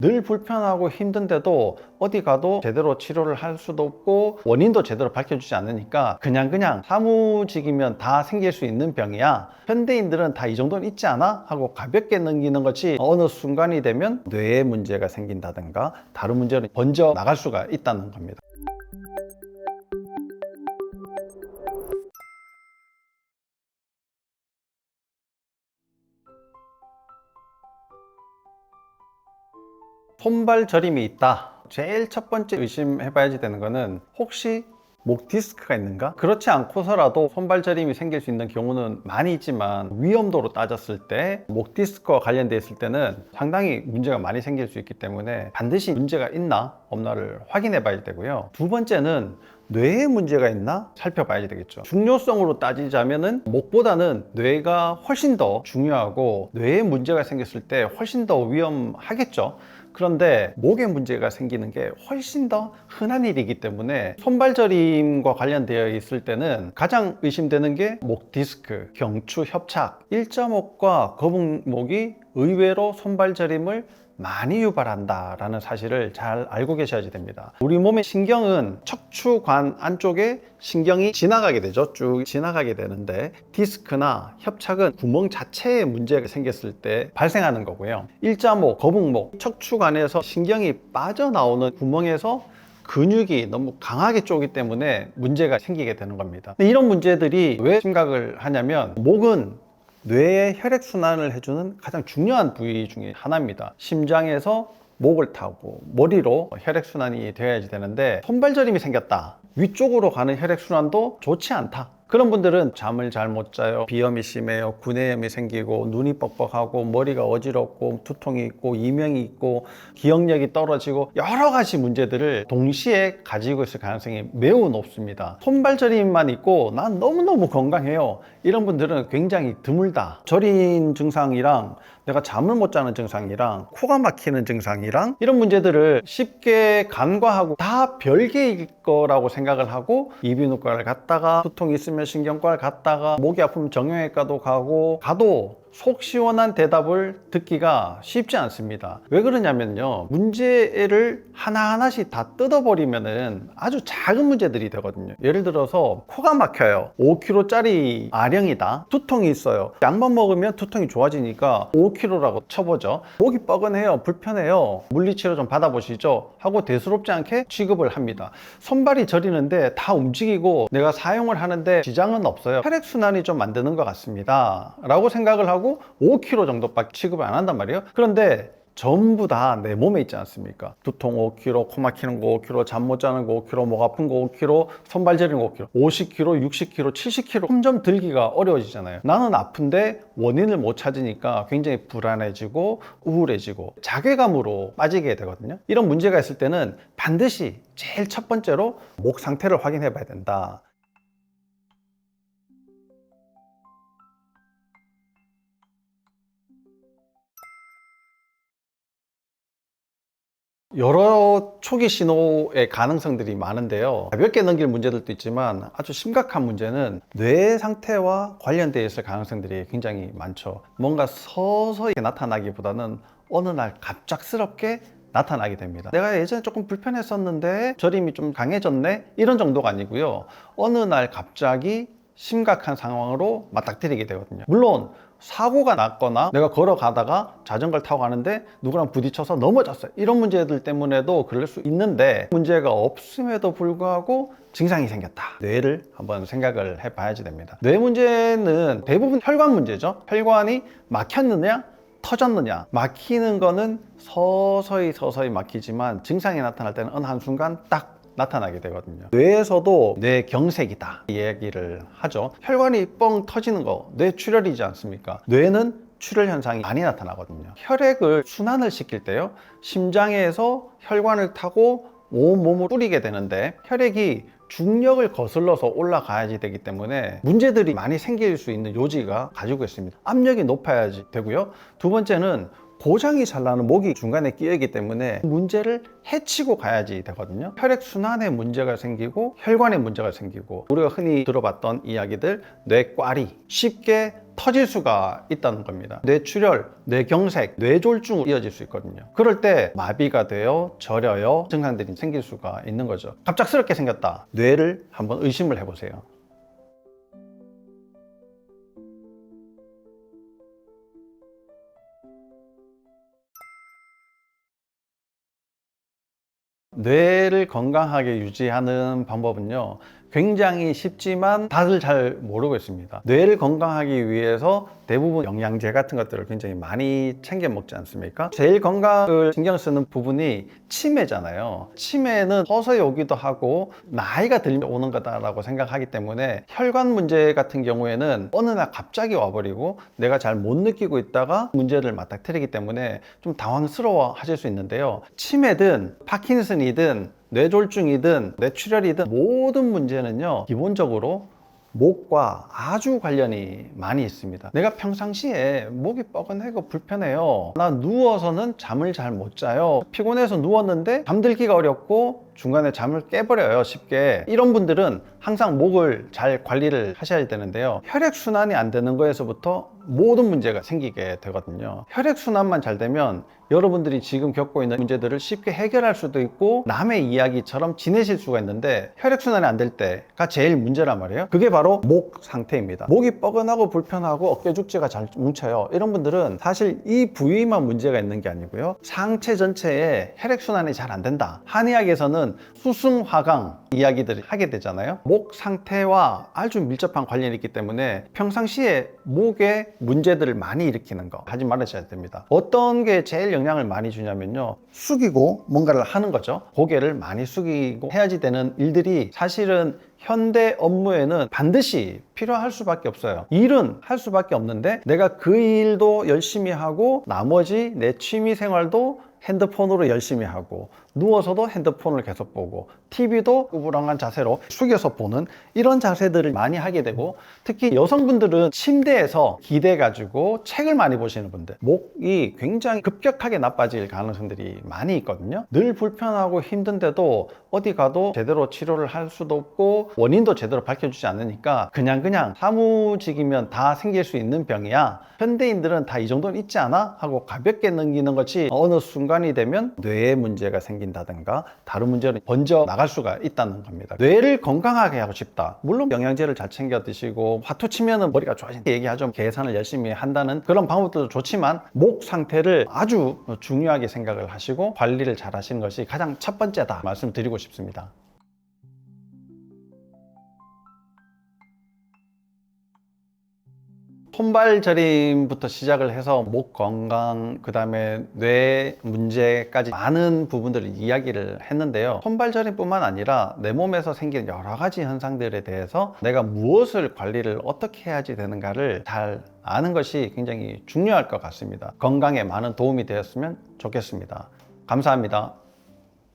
늘 불편하고 힘든데도 어디 가도 제대로 치료를 할 수도 없고 원인도 제대로 밝혀주지 않으니까 그냥 사무직이면 다 생길 수 있는 병이야, 현대인들은 다 이 정도는 있지 않아? 하고 가볍게 넘기는 것이 어느 순간이 되면 뇌에 문제가 생긴다든가 다른 문제로 번져 나갈 수가 있다는 겁니다. 손발 저림이 있다. 제일 첫 번째 의심해 봐야지 되는 거는 혹시 목 디스크가 있는가? 그렇지 않고서라도 손발 저림이 생길 수 있는 경우는 많이 있지만 위험도로 따졌을 때 목 디스크와 관련되어 있을 때는 상당히 문제가 많이 생길 수 있기 때문에 반드시 문제가 있나 없나를 확인해 봐야 되고요. 두 번째는 뇌에 문제가 있나 살펴봐야 되겠죠. 중요성으로 따지자면은 목보다는 뇌가 훨씬 더 중요하고 뇌에 문제가 생겼을 때 훨씬 더 위험하겠죠. 그런데 목에 문제가 생기는 게 훨씬 더 흔한 일이기 때문에 손발저림과 관련되어 있을 때는 가장 의심되는 게 목 디스크, 경추 협착, 일자목과 거북목이 의외로 손발저림을 많이 유발한다라는 사실을 잘 알고 계셔야 됩니다. 우리 몸의 신경은 척추관 안쪽에 신경이 지나가게 되죠. 쭉 지나가게 되는데 디스크나 협착은 구멍 자체에 문제가 생겼을 때 발생하는 거고요. 일자목, 거북목, 척추관에서 신경이 빠져나오는 구멍에서 근육이 너무 강하게 쪼기 때문에 문제가 생기게 되는 겁니다. 이런 문제들이 왜 심각을 하냐면 목은 뇌의 혈액순환을 해주는 가장 중요한 부위 중에 하나입니다. 심장에서 목을 타고 머리로 혈액순환이 되어야지 되는데 손발저림이 생겼다, 위쪽으로 가는 혈액순환도 좋지 않다, 그런 분들은 잠을 잘 못 자요, 비염이 심해요, 구내염이 생기고 눈이 뻑뻑하고 머리가 어지럽고 두통이 있고 이명이 있고 기억력이 떨어지고 여러 가지 문제들을 동시에 가지고 있을 가능성이 매우 높습니다. 손발저림만 있고 난 너무너무 건강해요, 이런 분들은 굉장히 드물다. 저린 증상이랑 내가 잠을 못 자는 증상이랑 코가 막히는 증상이랑 이런 문제들을 쉽게 간과하고 다 별개일 거라고 생각을 하고 이비인후과를 갔다가 두통이 있으면 신경과를 갔다가 목이 아프면 정형외과도 가도 속 시원한 대답을 듣기가 쉽지 않습니다. 왜 그러냐면요, 문제를 하나하나씩 다 뜯어버리면은 아주 작은 문제들이 되거든요. 예를 들어서 코가 막혀요, 5kg짜리 아령이다, 두통이 있어요, 약만 먹으면 두통이 좋아지니까 5kg라고 쳐보죠. 목이 뻐근해요, 불편해요, 물리치료 좀 받아보시죠 하고 대수롭지 않게 취급을 합니다. 손발이 저리는데 다 움직이고 내가 사용을 하는데 지장은 없어요, 혈액순환이 좀 안 되는 것 같습니다 라고 생각을 하고 5kg 정도밖에 취급을 안 한단 말이에요. 그런데 전부 다 내 몸에 있지 않습니까? 두통 5kg, 코 막히는 거 5kg, 잠 못 자는 거 5kg, 목 아픈 거 5kg, 손발 저리는 거 5kg, 50kg, 60kg, 70kg 점점 들기가 어려워지잖아요. 나는 아픈데 원인을 못 찾으니까 굉장히 불안해지고 우울해지고 자괴감으로 빠지게 되거든요. 이런 문제가 있을 때는 반드시 제일 첫 번째로 목 상태를 확인해 봐야 된다. 여러 초기 신호의 가능성들이 많은데요, 가볍게 넘길 문제들도 있지만 아주 심각한 문제는 뇌 상태와 관련되어 있을 가능성들이 굉장히 많죠. 뭔가 서서히 나타나기보다는 어느 날 갑작스럽게 나타나게 됩니다. 내가 예전에 조금 불편했었는데 저림이 좀 강해졌네, 이런 정도가 아니고요, 어느 날 갑자기 심각한 상황으로 맞닥뜨리게 되거든요. 물론 사고가 났거나 내가 걸어가다가 자전거를 타고 가는데 누구랑 부딪혀서 넘어졌어요, 이런 문제들 때문에도 그럴 수 있는데 문제가 없음에도 불구하고 증상이 생겼다, 뇌를 한번 생각을 해 봐야지 됩니다. 뇌 문제는 대부분 혈관 문제죠. 혈관이 막혔느냐 터졌느냐. 막히는 거는 서서히 막히지만 증상이 나타날 때는 어느 한순간 딱 나타나게 되거든요. 뇌에서도 뇌경색이다 이 얘기를 하죠. 혈관이 뻥 터지는 거 뇌출혈이지 않습니까? 뇌는 출혈 현상이 많이 나타나거든요. 혈액을 순환을 시킬 때요, 심장에서 혈관을 타고 온몸을 뿌리게 되는데 혈액이 중력을 거슬러서 올라가야지 되기 때문에 문제들이 많이 생길 수 있는 요지가 가지고 있습니다. 압력이 높아야지 되고요. 두 번째는 고장이 잘 나는 목이 중간에 끼어 있기 때문에 문제를 해치고 가야지 되거든요. 혈액순환에 문제가 생기고 혈관에 문제가 생기고 우리가 흔히 들어봤던 이야기들 뇌꽈리, 쉽게 터질 수가 있다는 겁니다. 뇌출혈, 뇌경색, 뇌졸중으로 이어질 수 있거든요. 그럴 때 마비가 돼요, 저려요, 증상들이 생길 수가 있는 거죠. 갑작스럽게 생겼다. 뇌를 한번 의심을 해보세요. 뇌를 건강하게 유지하는 방법은요, 굉장히 쉽지만 다들 잘 모르고 있습니다. 뇌를 건강하기 위해서 대부분 영양제 같은 것들을 굉장히 많이 챙겨 먹지 않습니까? 제일 건강을 신경 쓰는 부분이 치매잖아요. 치매는 서서히 오기도 하고 나이가 들면 오는 거다라고 생각하기 때문에 혈관 문제 같은 경우에는 어느 날 갑자기 와버리고 내가 잘 못 느끼고 있다가 문제를 맞닥뜨리기 때문에 좀 당황스러워 하실 수 있는데요. 치매든 파킨슨이든 뇌졸중이든 뇌출혈이든 모든 문제는요, 기본적으로 목과 아주 관련이 많이 있습니다. 내가 평상시에 목이 뻐근하고 불편해요. 나 누워서는 잠을 잘 못 자요. 피곤해서 누웠는데 잠들기가 어렵고 중간에 잠을 깨버려요, 쉽게. 이런 분들은 항상 목을 잘 관리를 하셔야 되는데요. 혈액순환이 안 되는 거에서부터 모든 문제가 생기게 되거든요. 혈액순환만 잘 되면 여러분들이 지금 겪고 있는 문제들을 쉽게 해결할 수도 있고 남의 이야기처럼 지내실 수가 있는데, 혈액순환이 안 될 때가 제일 문제란 말이에요. 그게 바로 목 상태입니다. 목이 뻐근하고 불편하고 어깨 죽지가 잘 뭉쳐요. 이런 분들은 사실 이 부위만 문제가 있는 게 아니고요, 상체 전체에 혈액순환이 잘 안 된다. 한의학에서는 수승화강 이야기들을 하게 되잖아요. 목 상태와 아주 밀접한 관련이 있기 때문에 평상시에 목에 문제들을 많이 일으키는 거 하지 말으셔야 됩니다. 어떤 게 제일 영향을 많이 주냐면요, 숙이고 뭔가를 하는 거죠. 고개를 많이 숙이고 해야지 되는 일들이 사실은 현대 업무에는 반드시 필요할 수밖에 없어요. 일은 할 수밖에 없는데 내가 그 일도 열심히 하고 나머지 내 취미 생활도 핸드폰으로 열심히 하고 누워서도 핸드폰을 계속 보고 TV도 우불안한 자세로 숙여서 보는 이런 자세들을 많이 하게 되고, 특히 여성분들은 침대에서 기대 가지고 책을 많이 보시는 분들, 목이 굉장히 급격하게 나빠질 가능성들이 많이 있거든요. 늘 불편하고 힘든데도 어디 가도 제대로 치료를 할 수도 없고 원인도 제대로 밝혀주지 않으니까 그냥 사무직이면 다 생길 수 있는 병이야, 현대인들은 다 이 정도는 있지 않아? 하고 가볍게 넘기는 것이 어느 순간이 되면 뇌에 문제가 생긴다든가 다른 문제로 번져 나갈 수가 있다는 겁니다. 뇌를 건강하게 하고 싶다. 물론 영양제를 잘 챙겨 드시고 화투 치면은 머리가 좋아진다 얘기하죠. 계산을 열심히 한다는 그런 방법도 좋지만 목 상태를 아주 중요하게 생각을 하시고 관리를 잘 하시는 것이 가장 첫 번째다 말씀드리고 싶습니다. 손발 저림부터 시작을 해서 목 건강, 그 다음에 뇌 문제까지 많은 부분들을 이야기를 했는데요. 손발 저림뿐만 아니라 내 몸에서 생기는 여러 가지 현상들에 대해서 내가 무엇을 관리를 어떻게 해야지 되는가를 잘 아는 것이 굉장히 중요할 것 같습니다. 건강에 많은 도움이 되었으면 좋겠습니다. 감사합니다.